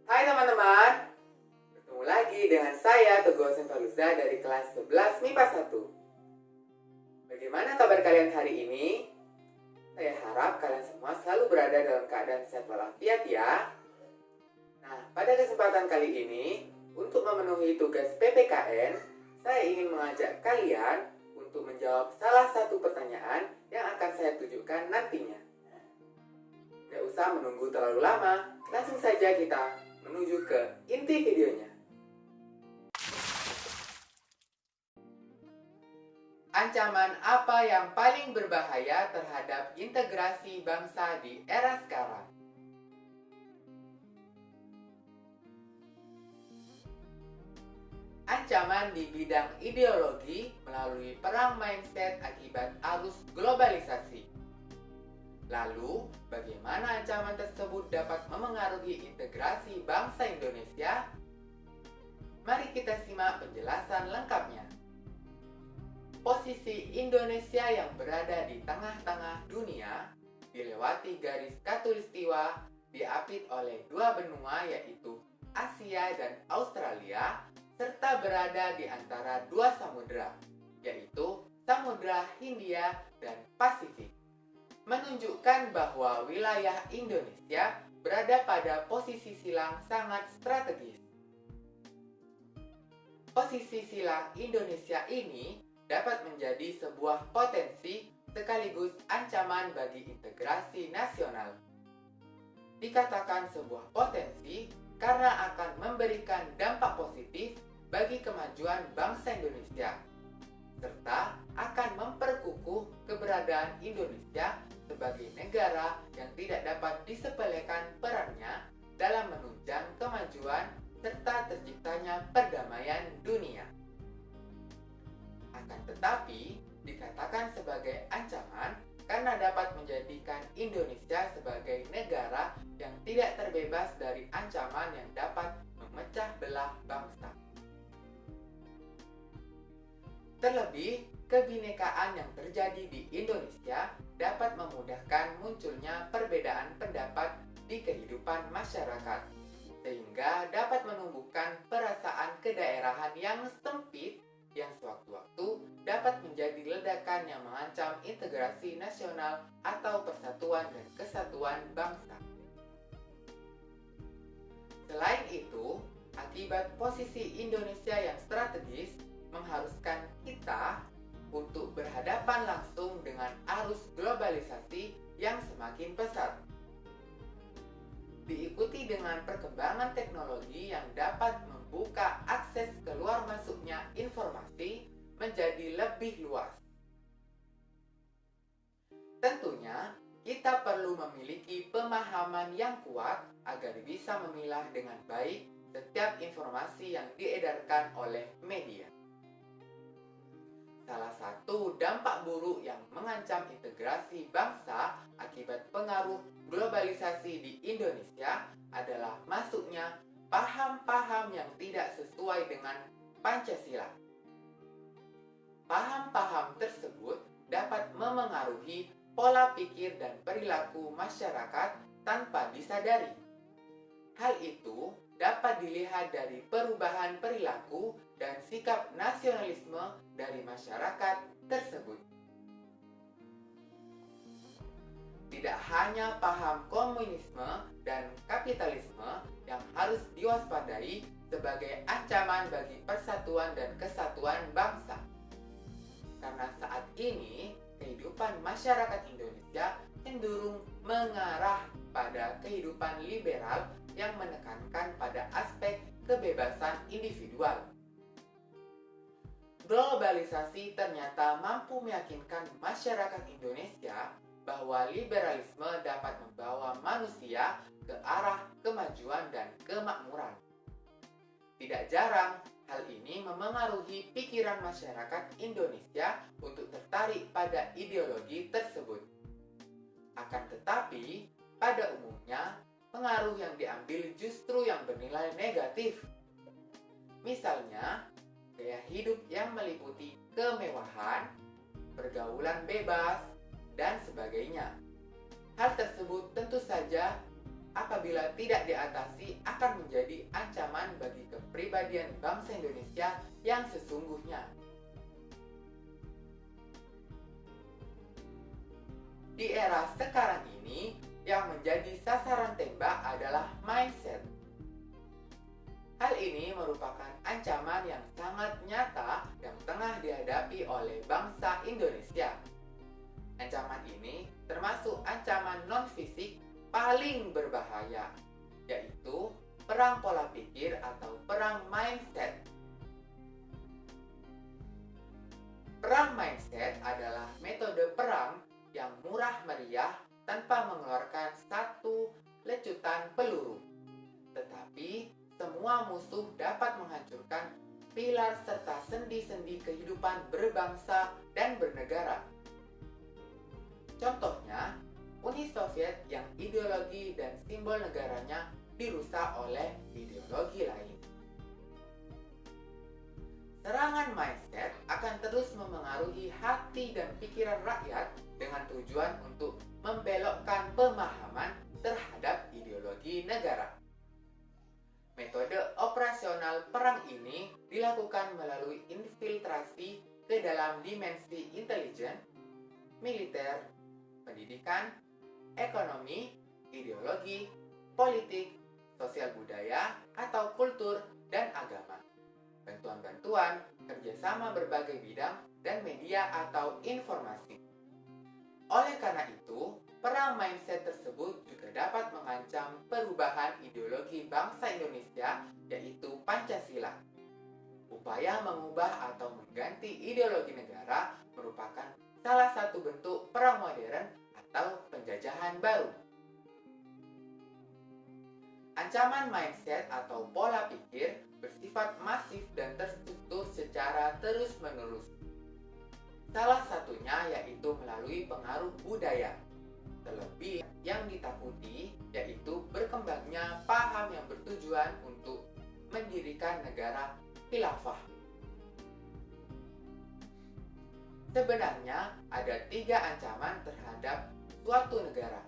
Hai teman-teman, bertemu lagi dengan saya Teguh Sentoruza dari kelas 11 MIPA 1. Bagaimana kabar kalian hari ini? Saya harap kalian semua selalu berada dalam keadaan sehat walafiat ya. Nah, pada kesempatan kali ini, untuk memenuhi tugas PPKN, saya ingin mengajak kalian untuk menjawab salah satu pertanyaan yang akan saya tunjukkan nantinya. Tidak usah menunggu terlalu lama, langsung saja kita menuju ke inti videonya. Ancaman apa yang paling berbahaya terhadap integrasi bangsa di era sekarang? Ancaman di bidang ideologi melalui perang mindset akibat arus globalisasi. Lalu, bagaimana ancaman tersebut dapat memengaruhi integrasi bangsa Indonesia? Mari kita simak penjelasan lengkapnya. Posisi Indonesia yang berada di tengah-tengah dunia, dilewati garis khatulistiwa, diapit oleh dua benua yaitu Asia dan Australia, serta berada di antara dua samudera, yaitu Samudra Hindia dan Pasifik, menunjukkan bahwa wilayah Indonesia berada pada posisi silang sangat strategis. Posisi silang Indonesia ini dapat menjadi sebuah potensi sekaligus ancaman bagi integrasi nasional. Dikatakan sebuah potensi karena akan memberikan dampak positif bagi kemajuan bangsa Indonesia, serta akan memperkukuh keberadaan Indonesia sebagai negara yang tidak dapat disepelekan perannya dalam menunjang kemajuan serta terciptanya perdamaian dunia. Akan tetapi, dikatakan sebagai ancaman karena dapat menjadikan Indonesia sebagai negara yang tidak terbebas dari ancaman yang dapat memecah belah bangsa. Terlebih, kebinekaan yang terjadi di Indonesia dapat memudahkan munculnya perbedaan pendapat di kehidupan masyarakat, sehingga dapat menumbuhkan perasaan kedaerahan yang sempit yang sewaktu-waktu dapat menjadi ledakan yang mengancam integrasi nasional atau persatuan dan kesatuan bangsa. Selain itu, akibat posisi Indonesia yang strategis mengharuskan kita untuk berhadapan langsung dengan arus globalisasi yang semakin pesat. Diikuti dengan perkembangan teknologi yang dapat membuka akses keluar masuknya informasi menjadi lebih luas. Tentunya, kita perlu memiliki pemahaman yang kuat agar bisa memilah dengan baik setiap informasi yang diedarkan oleh media. Salah satu dampak buruk yang mengancam integrasi bangsa akibat pengaruh globalisasi di Indonesia adalah masuknya paham-paham yang tidak sesuai dengan Pancasila. Paham-paham tersebut dapat memengaruhi pola pikir dan perilaku masyarakat tanpa disadari. Hal itu dapat dilihat dari perubahan perilaku dan sikap nasionalisme dari masyarakat tersebut. Tidak hanya paham komunisme dan kapitalisme yang harus diwaspadai sebagai ancaman bagi persatuan dan kesatuan bangsa. Karena saat ini, kehidupan masyarakat Indonesia cenderung mengarah pada kehidupan liberal yang menekankan pada aspek kebebasan individual. Globalisasi ternyata mampu meyakinkan masyarakat Indonesia bahwa liberalisme dapat membawa manusia ke arah kemajuan dan kemakmuran. Tidak jarang, hal ini memengaruhi pikiran masyarakat Indonesia untuk tertarik pada ideologi tersebut. Akan tetapi, pada umumnya, pengaruh yang diambil justru yang bernilai negatif. Misalnya, gaya hidup yang meliputi kemewahan, pergaulan bebas, dan sebagainya. Hal tersebut tentu saja apabila tidak diatasi akan menjadi ancaman bagi kepribadian bangsa Indonesia yang sesungguhnya. Di era sekarang ini, yang menjadi sasaran tembak adalah mindset. Hal ini merupakan ancaman yang sangat nyata yang tengah dihadapi oleh bangsa Indonesia. Ancaman ini termasuk ancaman non-fisik paling berbahaya, yaitu perang pola pikir atau perang mindset. Perang mindset adalah metode perang yang murah meriah tanpa mengeluarkan satu lecutan peluru. Tetapi semua musuh dapat menghancurkan pilar serta sendi-sendi kehidupan berbangsa dan bernegara. Contohnya, Uni Soviet yang ideologi dan simbol negaranya dirusak oleh ideologi lain. Serangan mindset akan terus memengaruhi hati dan pikiran rakyat dengan tujuan untuk membelokkan pemahaman terhadap ideologi negara. Metode operasional perang ini dilakukan melalui infiltrasi ke dalam dimensi intelijen, militer, pendidikan, ekonomi, ideologi, politik, sosial budaya, atau kultur dan agama. Bantuan-bantuan, kerjasama berbagai bidang, dan media atau informasi. Oleh karena itu, perang mindset tersebut juga dapat mengancam perubahan ideologi bangsa Indonesia, yaitu Pancasila. Upaya mengubah atau mengganti ideologi negara merupakan salah satu bentuk perang modern atau penjajahan baru. Ancaman mindset atau pola pikir bersifat masif dan terstruktur secara terus-menerus. Salah satunya yaitu melalui pengaruh budaya. Terlebih yang ditakuti yaitu berkembangnya paham yang bertujuan untuk mendirikan negara khilafah. Sebenarnya ada 3 ancaman terhadap suatu negara.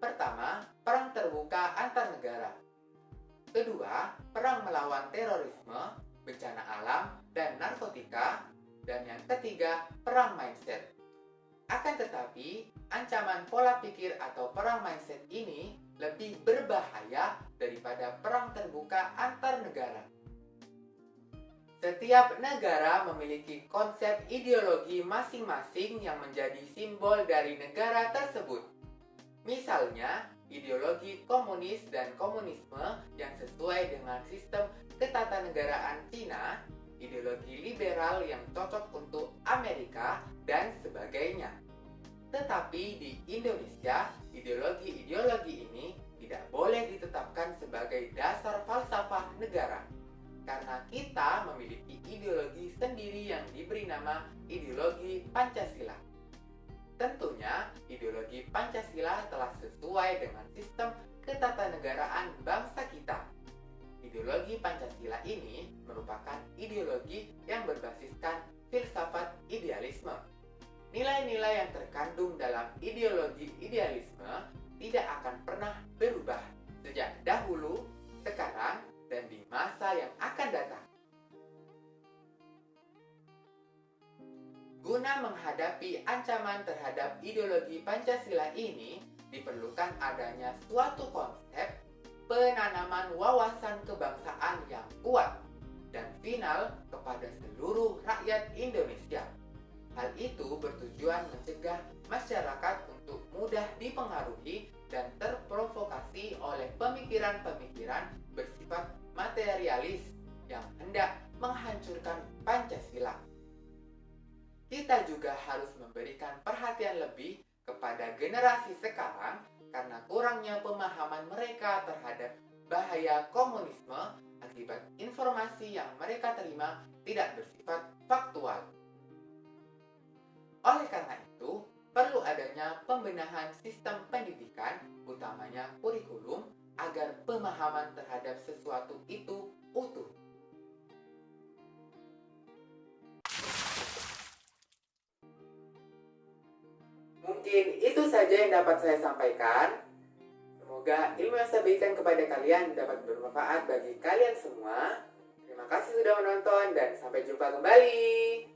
Pertama, perang terbuka antar negara. Kedua, perang melawan terorisme, bencana alam, dan narkotika. Dan yang ketiga, perang mindset. Akan tetapi, ancaman pola pikir atau perang mindset ini lebih berbahaya daripada perang terbuka antar negara. Setiap negara memiliki konsep ideologi masing-masing yang menjadi simbol dari negara tersebut. Misalnya, ideologi komunis dan komunisme yang sesuai dengan sistem ketatanegaraan Cina, ideologi liberal yang cocok untuk Amerika, dan sebagainya. Tetapi di Indonesia, ideologi-ideologi ini tidak boleh ditetapkan sebagai dasar falsafah negara. Karena kita memiliki ideologi sendiri yang diberi nama ideologi Pancasila. Tentunya, ideologi Pancasila telah sesuai dengan sistem ketatanegaraan bangsa kita. Ideologi Pancasila ini merupakan ideologi yang berbasiskan filsafat idealisme. Nilai-nilai yang terkandung dalam ideologi idealisme tidak akan pernah berubah sejak dahulu, sekarang, dan di masa yang akan datang. Guna menghadapi ancaman terhadap ideologi Pancasila ini, diperlukan adanya suatu konsep penanaman wawasan kebangsaan yang kuat dan final kepada seluruh rakyat Indonesia. Hal itu bertujuan mencegah masyarakat untuk mudah dipengaruhi dan terprovokasi oleh pemikiran-pemikiran bersifat materialis yang hendak menghancurkan Pancasila. Kita juga harus memberikan perhatian lebih kepada generasi sekarang karena kurangnya pemahaman mereka terhadap bahaya komunisme akibat informasi yang mereka terima tidak bersifat faktual. Oleh karena itu, perlu adanya pembenahan sistem pendidikan, utamanya kurikulum, agar pemahaman terhadap sesuatu itu utuh. Mungkin itu saja yang dapat saya sampaikan. Semoga Semoga ilmu yang saya berikan kepada kalian dapat bermanfaat bagi kalian semua. Terima kasih sudah menonton dan sampai jumpa kembali.